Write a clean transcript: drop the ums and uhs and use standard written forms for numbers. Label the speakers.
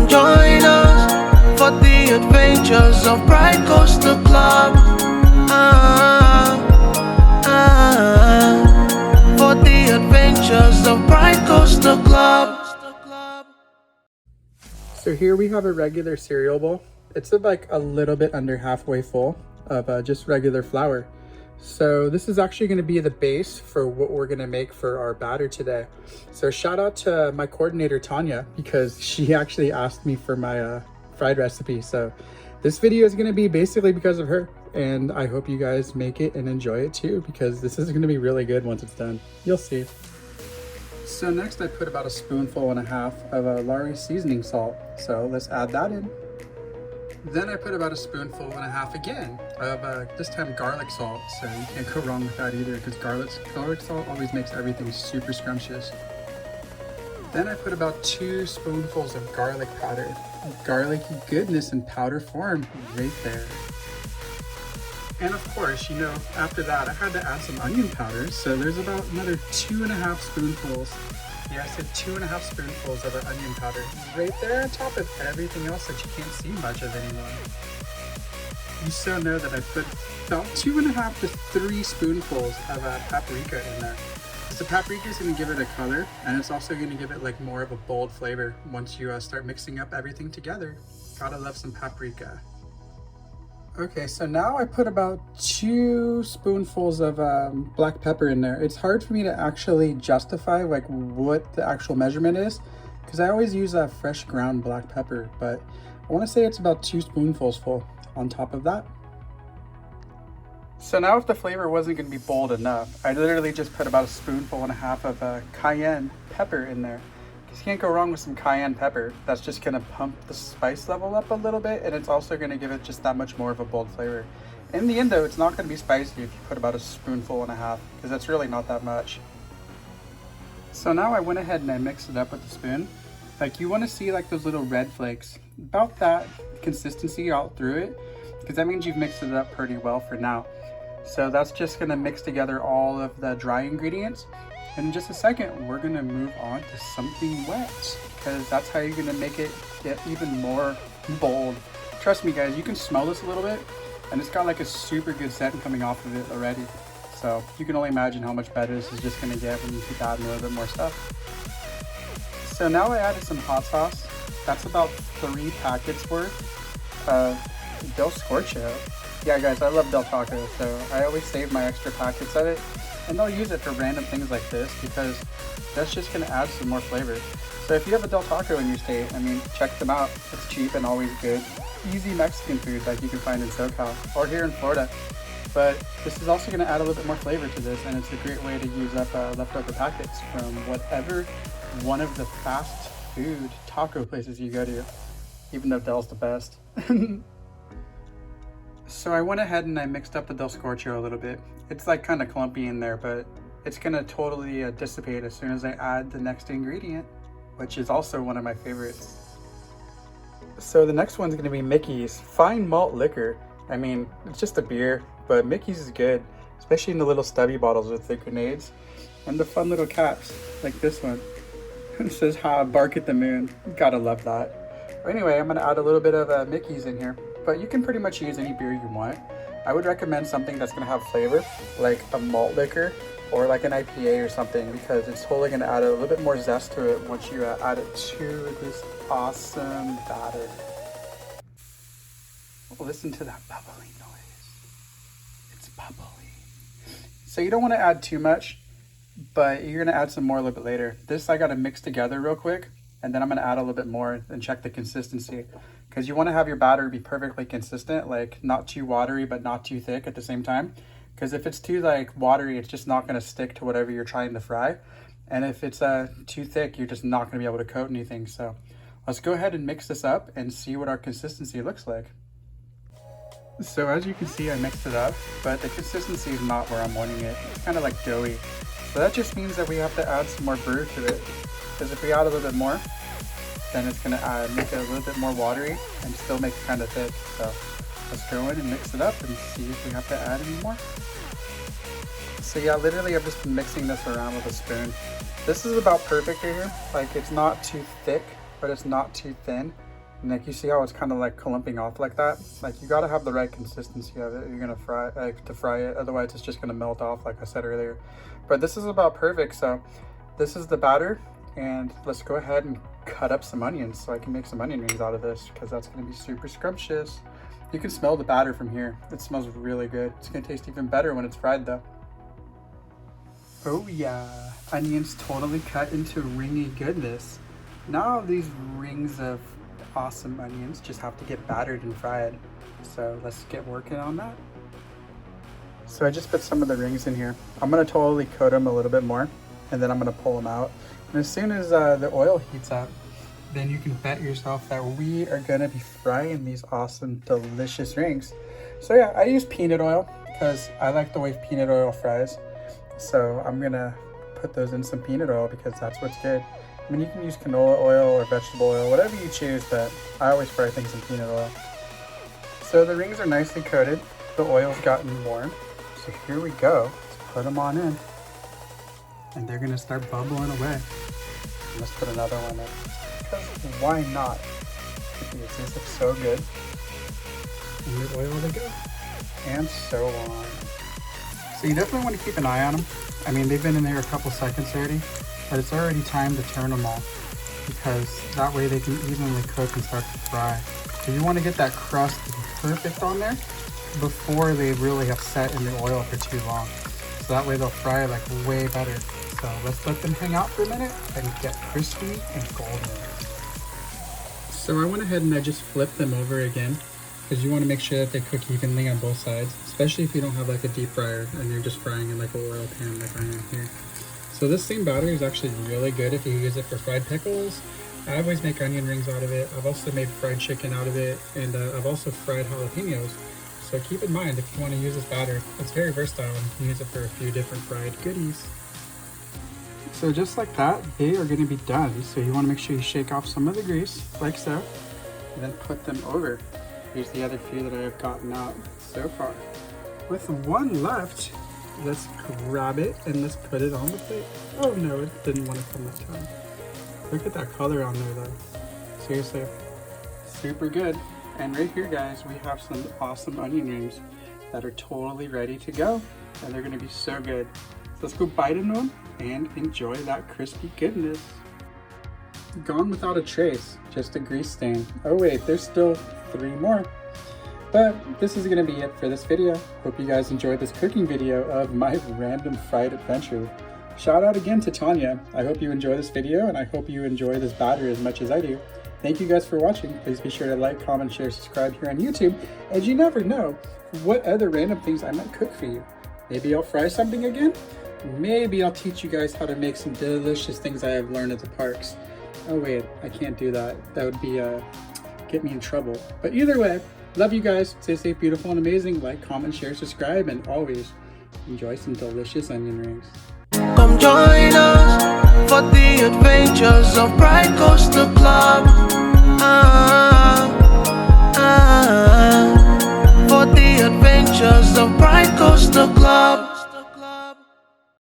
Speaker 1: come join us for the adventures of Pride Coaster Club. For the adventures of Pride Coaster Club.
Speaker 2: So here we have a regular cereal bowl. It's like a little bit under halfway full of just regular flour. So this is actually going to be the base for what we're going to make for our batter today. So shout out to my coordinator Tanya, because she actually asked me for my fried recipe. So this video is going to be basically because of her, and I hope you guys make it and enjoy it too, because this is going to be really good once it's done. You'll see. So next I put about a spoonful and a half of Lari seasoning salt. So let's add that in. Then I put about a spoonful and a half again of this time garlic salt. So you can't go wrong with that either, because garlic salt always makes everything super scrumptious. Then I put about 2 spoonfuls of garlic powder. Garlicky goodness in powder form right there. And of course, you know, after that I had to add some onion powder. So there's about another 2.5 spoonfuls. Yeah, I said 2.5 spoonfuls of our onion powder right there on top of everything else that you can't see much of anymore. You so know that I put about 2.5 to 3 spoonfuls of paprika in there. So paprika is going to give it a color, and it's also going to give it like more of a bold flavor once you start mixing up everything together. Gotta love some paprika. Okay, so now I put about 2 spoonfuls of black pepper in there. It's hard for me to actually justify like what the actual measurement is, because I always use a fresh ground black pepper, but I want to say it's about 2 spoonfuls full on top of that. So now if the flavor wasn't going to be bold enough, I literally just put about a spoonful and a half of cayenne pepper in there. You can't go wrong with some cayenne pepper. That's just going to pump the spice level up a little bit, and it's also going to give it just that much more of a bold flavor. In the end though, it's not going to be spicy if you put about a spoonful and a half, because that's really not that much. So now I went ahead and I mixed it up with the spoon. Like, you want to see like those little red flakes, about that consistency all through it, because that means you've mixed it up pretty well for now. So that's just going to mix together all of the dry ingredients. And in just a second, we're gonna move on to something wet, because that's how you're gonna make it get even more bold. Trust me guys, you can smell this a little bit, and it's got like a super good scent coming off of it already. So you can only imagine how much better this is just gonna get when you keep adding a little bit more stuff. So now I added some hot sauce. That's about 3 packets worth of Del Scorcho. Yeah guys, I love Del Taco, so I always save my extra packets of it. And they'll use it for random things like this, because that's just going to add some more flavor. So if you have a Del Taco in your state, I mean, check them out. It's cheap and always good. Easy Mexican food like you can find in SoCal or here in Florida. But this is also going to add a little bit more flavor to this, and it's a great way to use up leftover packets from whatever one of the fast food taco places you go to, even though Del's the best. So I went ahead and I mixed up the Del Scorcho a little bit. It's like kind of clumpy in there, but it's gonna totally dissipate as soon as I add the next ingredient, which is also one of my favorites. So the next one's gonna be Mickey's Fine Malt Liquor. I mean, it's just a beer, but Mickey's is good, especially in the little stubby bottles with the grenades and the fun little caps, like this one. It says, "Ha, bark at the moon." Gotta love that. But anyway, I'm gonna add a little bit of Mickey's in here. But you can pretty much use any beer you want. I would recommend something that's gonna have flavor, like a malt liquor or like an IPA or something, because it's totally gonna add a little bit more zest to it once you add it to this awesome batter. Listen to that bubbling noise. It's bubbling. So you don't wanna add too much, but you're gonna add some more a little bit later. This I gotta mix together real quick, and then I'm gonna add a little bit more and check the consistency. Because you want to have your batter be perfectly consistent, like not too watery but not too thick at the same time. Because if it's too like watery, it's just not going to stick to whatever you're trying to fry. And if it's too thick, you're just not going to be able to coat anything. So let's go ahead and mix this up and see what our consistency looks like. So as you can see, I mixed it up, but the consistency is not where I'm wanting it. It's kind of like doughy. So that just means that we have to add some more brew to it. Because if we add a little bit more, then it's going to make it a little bit more watery and still make it kind of thick. So let's go in and mix it up and see if we have to add any more. So yeah, literally I've just been mixing this around with a spoon. This is about perfect here. Like, it's not too thick, but it's not too thin. And like you see how it's kind of like clumping off like that? Like you gotta have the right consistency of it. You're gonna fry to fry it. Otherwise it's just gonna melt off like I said earlier. But this is about perfect. So this is the batter, and let's go ahead and cut up some onions so I can make some onion rings out of this, because that's gonna be super scrumptious. You can smell the batter from here. It smells really good. It's gonna taste even better when it's fried though. Oh yeah, onions totally cut into ringy goodness. Now these rings of awesome onions just have to get battered and fried. So let's get working on that. So I just put some of the rings in here. I'm gonna totally coat them a little bit more, and then I'm gonna pull them out. And as soon as the oil heats up, then you can bet yourself that we are gonna be frying these awesome, delicious rings. So yeah, I use peanut oil because I like the way peanut oil fries. So I'm gonna put those in some peanut oil because that's what's good. I mean, you can use canola oil or vegetable oil, whatever you choose, but I always fry things in peanut oil. So the rings are nicely coated. The oil's gotten warm. So here we go. Let's put them on in. And they're gonna start bubbling away. Let's put another one in. Because why not? These look so good. And the oil they go. And so on. So you definitely want to keep an eye on them. I mean, they've been in there a couple seconds already, but it's already time to turn them off, because that way they can evenly cook and start to fry. So you want to get that crust to be perfect on there before they really have set in the oil for too long. So that way they'll fry like way better. So let's let them hang out for a minute and get crispy and golden. So I went ahead and I just flipped them over again, because you want to make sure that they cook evenly on both sides, especially if you don't have like a deep fryer and you're just frying in like a oil pan like I am here. So this same batter is actually really good if you use it for fried pickles. I always make onion rings out of it. I've also made fried chicken out of it, and I've also fried jalapenos. So keep in mind, if you want to use this batter, it's very versatile and you can use it for a few different fried goodies. So just like that, they are going to be done. So you want to make sure you shake off some of the grease, like so, and then put them over. Here's the other few that I have gotten out so far. With one left, let's grab it and let's put it on the plate. Oh no, it didn't want to come this time. Look at that color on there though. Seriously, super good. And right here guys, we have some awesome onion rings that are totally ready to go. And they're gonna be so good. So let's go bite into them and enjoy that crispy goodness. Gone without a trace, just a grease stain. Oh wait, there's still 3 more. But this is gonna be it for this video. Hope you guys enjoyed this cooking video of my random fried adventure. Shout out again to Tanya. I hope you enjoy this video, and I hope you enjoy this batter as much as I do. Thank you guys for watching. Please be sure to like, comment, share, subscribe here on YouTube. And you never know what other random things I might cook for you. Maybe I'll fry something again. Maybe I'll teach you guys how to make some delicious things I have learned at the parks. Oh wait, I can't do that. That would be get me in trouble. But either way, love you guys. Stay safe, beautiful, and amazing. Like, comment, share, subscribe, and always enjoy some delicious onion rings.
Speaker 1: Come join us for the adventures of Pickles.